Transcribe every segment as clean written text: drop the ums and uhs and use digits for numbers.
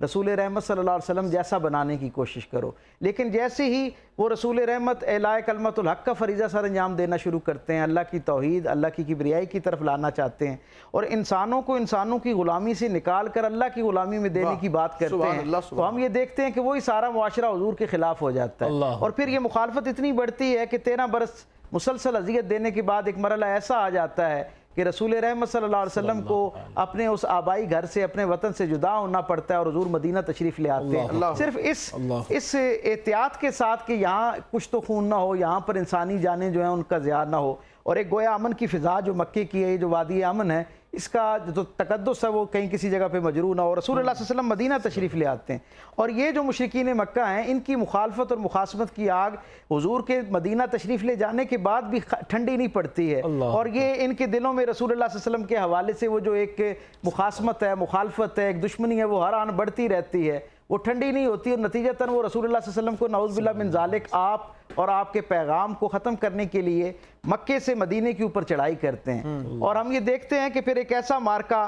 رسول رحمت صلی اللہ علیہ وسلم جیسا بنانے کی کوشش کرو. لیکن جیسے ہی وہ رسول رحمت اعلاء کلمت الحق کا فریضہ سر انجام دینا شروع کرتے ہیں, اللہ کی توحید, اللہ کی کبریائی کی طرف لانا چاہتے ہیں, اور انسانوں کو انسانوں کی غلامی سے نکال کر اللہ کی غلامی میں دینے کی بات کرتے ہیں, تو ہم یہ دیکھتے ہیں کہ وہی سارا معاشرہ حضور کے خلاف ہو جاتا ہے. اور پھر یہ مخالفت اتنی بڑھتی ہے کہ 13 برس مسلسل اذیت دینے کے بعد ایک مرحلہ ایسا آ جاتا ہے کہ رسول رحمت صلی اللہ علیہ وسلم کو اپنے اس آبائی گھر سے, اپنے وطن سے جدا ہونا پڑتا ہے, اور حضور مدینہ تشریف لے آتے ہیں صرف اس احتیاط کے ساتھ کہ یہاں کچھ تو خون نہ ہو, یہاں پر انسانی جانیں جو ہیں ان کا ضیاع نہ ہو, اور ایک گویا امن کی فضا جو مکے کی ہے, جو وادی امن ہے, اس کا جو تقدس ہے وہ کہیں کسی جگہ پہ مجروح نہ ہو. رسول اللہ صلی اللہ علیہ وسلم مدینہ تشریف لے آتے ہیں, اور یہ جو مشرکین مکہ ہیں ان کی مخالفت اور مخاصمت کی آگ حضور کے مدینہ تشریف لے جانے کے بعد بھی ٹھنڈی نہیں پڑتی ہے, اور یہ ان کے دلوں میں رسول اللہ صلی اللہ علیہ وسلم کے حوالے سے وہ جو ایک مخاصمت ہے, مخالفت ہے, ایک دشمنی ہے, وہ ہر آن بڑھتی رہتی ہے, وہ ٹھنڈی نہیں ہوتی, اور نتیجتاً وہ رسول اللہ صلی اللہ علیہ وسلم کو نعوذ باللہ من ذالک آپ اور آپ کے پیغام کو ختم کرنے کے لیے مکے سے مدینے کے اوپر چڑھائی کرتے ہیں. اور ہم یہ دیکھتے ہیں کہ پھر ایک ایسا مارکہ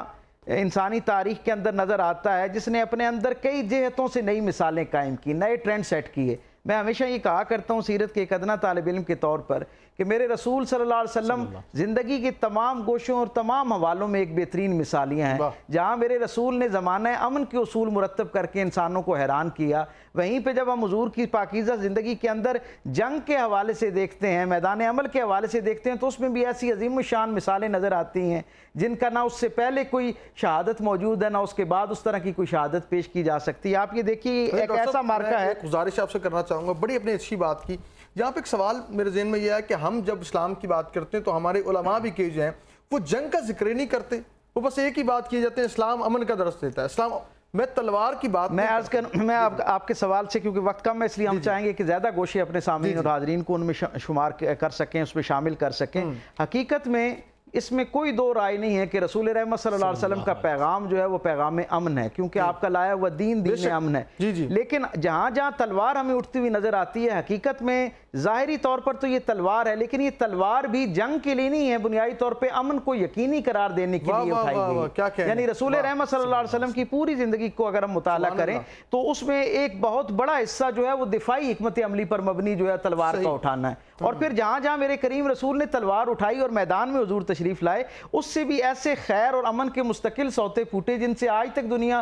انسانی تاریخ کے اندر نظر آتا ہے جس نے اپنے اندر کئی جہتوں سے نئی مثالیں قائم کی, نئے ٹرینڈ سیٹ کیے. میں ہمیشہ یہ کہا کرتا ہوں سیرت کے ایک ادنا طالب علم کے طور پر کہ میرے رسول صلی اللہ علیہ وسلم زندگی کے تمام گوشوں اور تمام حوالوں میں ایک بہترین مثالیاں ہیں. جہاں میرے رسول نے زمانہ امن کے اصول مرتب کر کے انسانوں کو حیران کیا, وہیں پہ جب ہم حضور کی پاکیزہ زندگی کے اندر جنگ کے حوالے سے دیکھتے ہیں, میدان عمل کے حوالے سے دیکھتے ہیں, تو اس میں بھی ایسی عظیم الشان مثالیں نظر آتی ہیں جن کا نہ اس سے پہلے کوئی شہادت موجود ہے, نہ اس کے بعد اس طرح کی کوئی شہادت پیش کی جا سکتی. آپ یہ دیکھیے ایک ایسا مارکہ ہے. گزارش آپ سے کرنا چاہوں گا, بڑی اپنی اچھی بات کی. یہاں پہ ایک سوال میرے ذہن میں یہ ہے کہ ہم جب اسلام کی بات کرتے ہیں تو ہمارے علماء بھی کہ جو ہیں وہ جنگ کا ذکر نہیں کرتے, وہ بس ایک ہی بات کی جاتے ہیں, اسلام امن کا درس دیتا ہے. اسلام میں تلوار کی بات میں آپ کے سوال سے, کیونکہ وقت کم ہے اس لیے ہم چاہیں گے کہ زیادہ گوشے اپنے سامعین اور حاضرین کو ان میں شمار کر سکیں, اس میں شامل کر سکیں. حقیقت میں اس میں کوئی دو رائے نہیں ہے کہ رسول رحمت صلی اللہ علیہ وسلم کا پیغام جو ہے وہ پیغام امن ہے, کیونکہ آپ کا لایا ہوا دین امن ہے. لیکن جہاں جہاں تلوار ہمیں اٹھتی ہوئی نظر آتی ہے, حقیقت میں ظاہری طور پر تو یہ تلوار ہے, لیکن یہ تلوار بھی جنگ کے لیے نہیں ہے, بنیادی طور پہ امن کو یقینی قرار دینے کے لیے اٹھائی گئی. یعنی رسول رحمت صلی اللہ علیہ وسلم کی پوری زندگی کو اگر ہم مطالعہ کریں تو اس میں ایک بہت بڑا حصہ جو ہے وہ دفاعی حکمت عملی پر مبنی جو ہے تلوار کا اٹھانا ہے. اور پھر جہاں جہاں میرے کریم رسول نے تلوار اٹھائی اور میدان میں حضور تشریف لائے, اس سے بھی ایسے خیر اور امن کے مستقل سوتے پھوٹے جن سے آج تک دنیا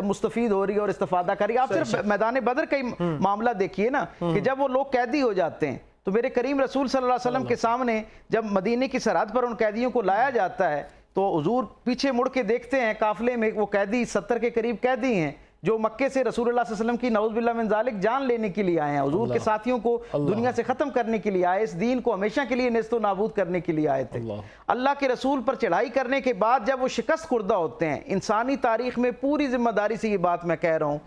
مستفید ہو رہی ہے اور استفادہ کر رہی ہے. آپ صرف میدان بدر کا ہی معاملہ دیکھیے نا, کہ جب وہ لوگ قیدی ہو جاتے ہیں تو میرے کریم رسول صلی اللہ علیہ وسلم کے سامنے جب مدینے کی سرحد پر ان قیدیوں کو لایا جاتا ہے تو حضور پیچھے مڑ کے دیکھتے ہیں, قافلے میں وہ قیدی 70 کے قریب قیدی ہیں جو مکے سے رسول اللہ صلی اللہ علیہ وسلم کی نعوذ باللہ من ذالک جان لینے کے لیے آئے ہیں, حضور کے ساتھیوں کو دنیا سے ختم کرنے کے لیے آئے, اس دین کو ہمیشہ کے لیے نیست و نابود کرنے کے لیے آئے تھے. اللہ کے رسول پر چڑھائی کرنے کے بعد جب وہ شکست خوردہ ہوتے ہیں, انسانی تاریخ میں پوری ذمہ داری سے یہ بات میں کہہ رہا ہوں,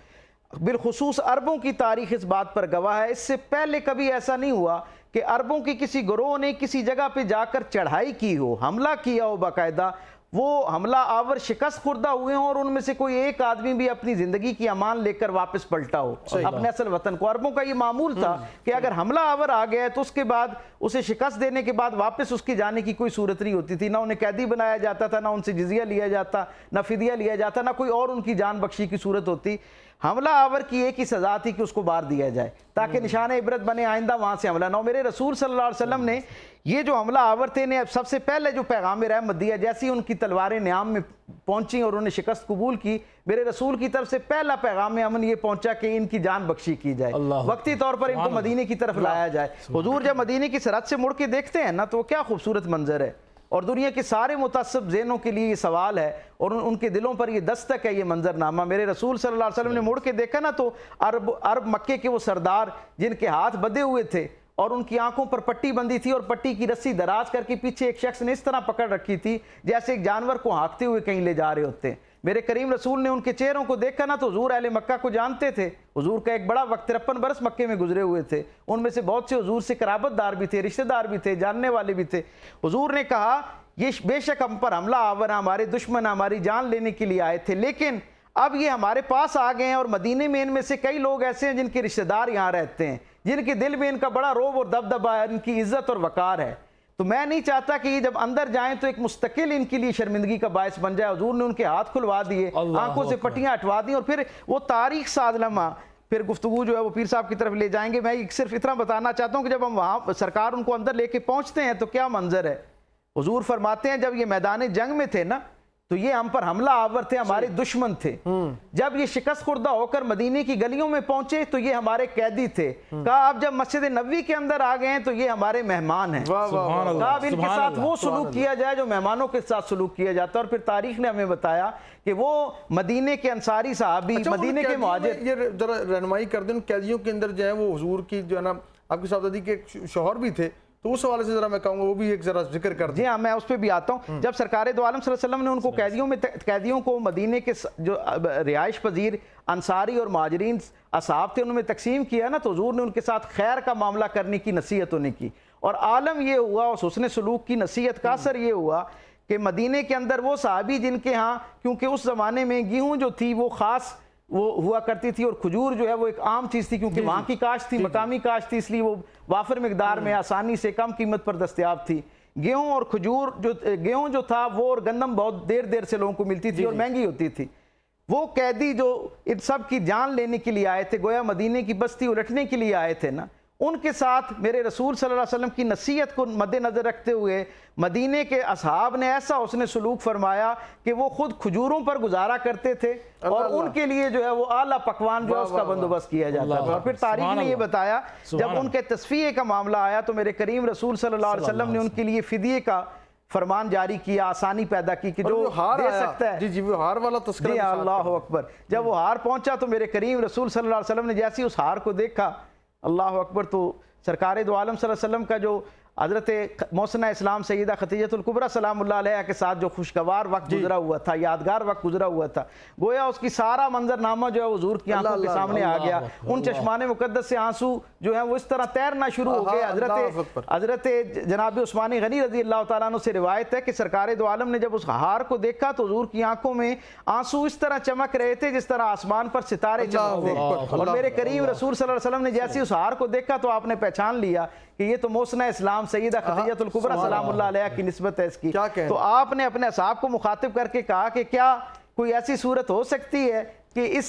بالخصوص عربوں کی تاریخ اس بات پر گواہ ہے, اس سے پہلے کبھی ایسا نہیں ہوا کہ عربوں کی کسی گروہ نے کسی جگہ پہ جا کر چڑھائی کی ہو, حملہ کیا ہو, باقاعدہ وہ حملہ آور شکست خوردہ ہوئے ہوں اور ان میں سے کوئی ایک آدمی بھی اپنی زندگی کی امان لے کر واپس پلٹا ہو اپنے اصل وطن کو. عربوں کا یہ معمول تھا کہ اگر حملہ آور آ گیا تو اس کے بعد اسے شکست دینے کے بعد واپس اس کی جانے کی کوئی صورت نہیں ہوتی تھی, نہ انہیں قیدی بنایا جاتا تھا, نہ ان سے جزیہ لیا جاتا, نہ فدیہ لیا جاتا, نہ کوئی اور ان کی جان بخشی کی صورت ہوتی. حملہ آور کی ایک ہی سزا تھی کہ اس کو بار دیا جائے تاکہ نشان عبرت بنے, آئندہ وہاں سے حملہ نہ ہو. میرے رسول صلی اللہ علیہ وسلم نے یہ جو حملہ آور تھے نے سب سے پہلے جو پیغام رحمت دیا, جیسی ان کی تلواریں نیام میں پہنچیں اور انہوں نے شکست قبول کی, میرے رسول کی طرف سے پہلا پیغام امن یہ پہنچا کہ ان کی جان بخشی کی جائے, وقتی طور پر ان کو مدینے کی طرف لایا جائے. حضور جب مدینے کی سرحد سے مڑ کے دیکھتے ہیں نا تو کیا خوبصورت منظر ہے, اور دنیا کے سارے متعصب ذہنوں کے لیے یہ سوال ہے اور ان کے دلوں پر یہ دستک ہے, یہ منظرنامہ. میرے رسول صلی اللہ علیہ وسلم نے مڑ کے دیکھا نا تو عرب مکے کے وہ سردار جن کے ہاتھ بدے ہوئے تھے اور ان کی آنکھوں پر پٹی بندھی تھی اور پٹی کی رسی دراز کر کے پیچھے ایک شخص نے اس طرح پکڑ رکھی تھی جیسے ایک جانور کو ہانکتے ہوئے کہیں لے جا رہے ہوتے ہیں. میرے کریم رسول نے ان کے چہروں کو دیکھا نا تو حضور اہل مکہ کو جانتے تھے. حضور کا ایک بڑا وقت 53 برس مکے میں گزرے ہوئے تھے, ان میں سے بہت سے حضور سے قرابت دار بھی تھے, رشتہ دار بھی تھے, جاننے والے بھی تھے. حضور نے کہا یہ بے شک ہم پر حملہ آور ہمارے دشمن ہماری جان لینے کے لیے آئے تھے, لیکن اب یہ ہمارے پاس آ گئے ہیں اور مدینے میں ان میں سے کئی لوگ ایسے ہیں جن کے رشتہ دار یہاں رہتے ہیں, جن کے دل میں ان کا بڑا روب اور دبدبا ہے, ان کی عزت اور وقار ہے. تو میں نہیں چاہتا کہ یہ جب اندر جائیں تو ایک مستقل ان کے لیے شرمندگی کا باعث بن جائے. حضور نے ان کے ہاتھ کھلوا دیے, آنکھوں سے پٹیاں ہٹوا دی, اور پھر وہ تاریخ ساز لمحہ پھر گفتگو جو ہے وہ پیر صاحب کی طرف لے جائیں گے. میں صرف اتنا بتانا چاہتا ہوں کہ جب ہم وہاں سرکار ان کو اندر لے کے پہنچتے ہیں تو کیا منظر ہے. حضور فرماتے ہیں جب یہ میدان جنگ میں تھے نا تو یہ ہم پر حملہ آور تھے, ہمارے دشمن تھے. جب یہ شکست خوردہ ہو کر مدینے کی گلیوں میں پہنچے تو یہ ہمارے قیدی تھے. کہا اب جب مسجد نبوی کے اندر آ گئے ہیں تو یہ ہمارے مہمان ہیں. کہا اب ان کے ساتھ وہ سلوک کیا جائے جو مہمانوں کے ساتھ سلوک کیا جاتا ہے. اور پھر تاریخ نے ہمیں بتایا کہ وہ مدینے کے انصاری صحابی, مدینے کے مہاجر. یہ ذرا رہنمائی کر دیں, قیدیوں کے اندر جو ہے وہ حضور کی جو ہے نا آپ کی صاحبزادی کے شوہر بھی تھے, تو اس حوالے سے ذرا میں کہوں گا وہ بھی ایک ذرا ذکر کر دیں. جی ہاں, میں اس پہ بھی آتا ہوں. جب سرکار دو عالم صلی اللہ علیہ وسلم نے ان کو قیدیوں کو مدینے کے جو رہائش پذیر انصاری اور مہاجرین اصحاب تھے ان میں تقسیم کیا نا, تو حضور نے ان کے ساتھ خیر کا معاملہ کرنے کی نصیحت انہیں کی. اور عالم یہ ہوا, اور حسن سلوک کی نصیحت کا اثر یہ ہوا کہ مدینے کے اندر وہ صحابی جن کے ہاں, کیونکہ اس زمانے میں گیہوں جو تھی وہ خاص وہ ہوا کرتی تھی, اور کھجور جو ہے وہ ایک عام چیز تھی کیونکہ وہاں کی کاشت تھی, مقامی کاشت تھی, اس لیے وہ وافر مقدار میں آسانی سے کم قیمت پر دستیاب تھی. گیہوں اور کھجور گیہوں جو تھا وہ اور گندم بہت دیر سے لوگوں کو ملتی تھی اور مہنگی ہوتی تھی. وہ قیدی جو ان سب کی جان لینے کے لیے آئے تھے, گویا مدینے کی بستی الٹنے کے لیے آئے تھے نا, ان کے ساتھ میرے رسول صلی اللہ علیہ وسلم کی نصیحت کو مد نظر رکھتے ہوئے مدینے کے اصحاب نے ایسا حسن سلوک فرمایا کہ وہ خود کھجوروں پر گزارا کرتے تھے, اور ان کے لیے جو ہے وہ اعلیٰ پکوان جو ہے اس کا بندوبست کیا جاتا تھا. اور پھر تاریخ نے یہ بتایا جب ان کے تصفیے کا معاملہ آیا تو میرے کریم رسول صلی اللہ علیہ وسلم نے ان کے لیے فدیے کا فرمان جاری کیا, آسانی پیدا کی کہ جو دے سکتا ہے. جی وہ ہار والا تذکرہ. جی اللہ اکبر. جب وہ ہار پہنچا تو میرے کریم رسول صلی اللہ علیہ وسلم نے جیسی اس ہار کو دیکھا, اللہ اکبر, تو سرکار دو عالم صلی اللہ علیہ وسلم کا جو حضرت محسنہ اسلام سیدہ خدیجہ الکبریٰ سلام اللہ علیہ کے ساتھ جو خوشگوار وقت گزرا ہوا تھا, یادگار وقت گزرا ہوا تھا, گویا اس کی سارا منظرنامہ جو ہے حضور کی آنکھوں کے سامنے آ گیا. ان چشمان مقدس سے آنسو جو ہیں وہ اس طرح تیرنا شروع ہو گئے. حضرت جناب عثمان غنی رضی اللہ تعالیٰ عنہ سے روایت ہے کہ سرکار دو عالم نے جب اس ہار کو دیکھا تو حضور کی آنکھوں میں آنسو اس طرح چمک رہے تھے جس طرح آسمان پر ستارے چمکتے. اور میرے کریم رسول صلی اللہ علیہ وسلم نے جیسے اس ہار کو دیکھا تو آپ نے پہچان لیا کہ یہ تو محسنہ اسلام سیدہ خدیجہ الکبریٰ سلام اللہ علیہ کی نسبت ہے اس کی. تو آپ نے اپنے اصحاب کو مخاطب کر کے کہا کہ کیا کوئی ایسی صورت ہو سکتی ہے کہ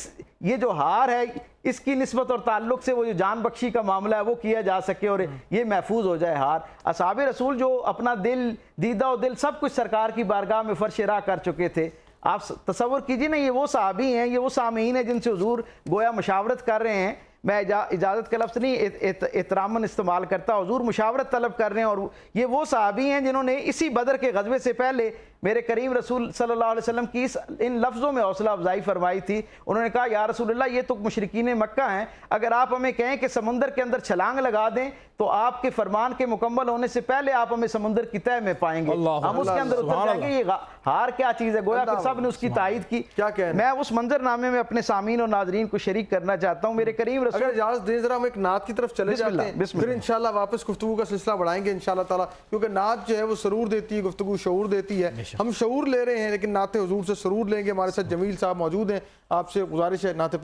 یہ جو ہار ہے اس کی نسبت اور تعلق سے وہ جو جان بخشی کا معاملہ ہے وہ کیا جا سکے اور یہ محفوظ ہو جائے ہار. اصحاب رسول جو اپنا دل, دیدہ و دل سب کچھ سرکار کی بارگاہ میں فرش راہ کر چکے تھے. آپ تصور کیجئے نا, یہ وہ صحابی ہیں, یہ وہ سامعین ہیں جن سے حضور گویا مشاورت کر رہے ہیں. میں اجازت کا لفظ نہیں احتراماً استعمال کرتا, حضور مشاورت طلب کر رہے ہیں. اور یہ وہ صحابی ہیں جنہوں نے اسی بدر کے غزوے سے پہلے میرے کریم رسول صلی اللہ علیہ وسلم کی ان لفظوں میں حوصلہ افزائی فرمائی تھی. انہوں نے کہا یا رسول اللہ یہ تو مشرکین مکہ ہیں, اگر آپ ہمیں کہیں کہ سمندر کے اندر چھلانگ لگا دیں تو آپ کے فرمان کے مکمل ہونے سے پہلے آپ ہمیں سمندر کی تہہ میں پائیں گے, ہم اس کے اندر اتر جائیں گے. یہ ہار کیا چیز ہے, گویا کہ سب نے اس کی تائید کی. میں اس منظر نامے میں اپنے سامعین اور ناظرین کو شریک کرنا چاہتا ہوں. میرے کریم رسول, اگر اجازت دیں ذرا ہم ایک نعت کی طرف چلے جاتے ہیں, پھر انشاءاللہ واپس گفتگو کا سلسلہ بڑھائیں گے انشاءاللہ تعالیٰ, کیونکہ نعت جو ہے وہ سرور دیتی ہے, گفتگو شعور دیتی ہے. ہم شعور لے رہے ہیں لیکن نعت حضور سے سرور لیں گے. ہمارے ساتھ جمیل صاحب موجود ہیں, آپ سے گزارش ہے نعت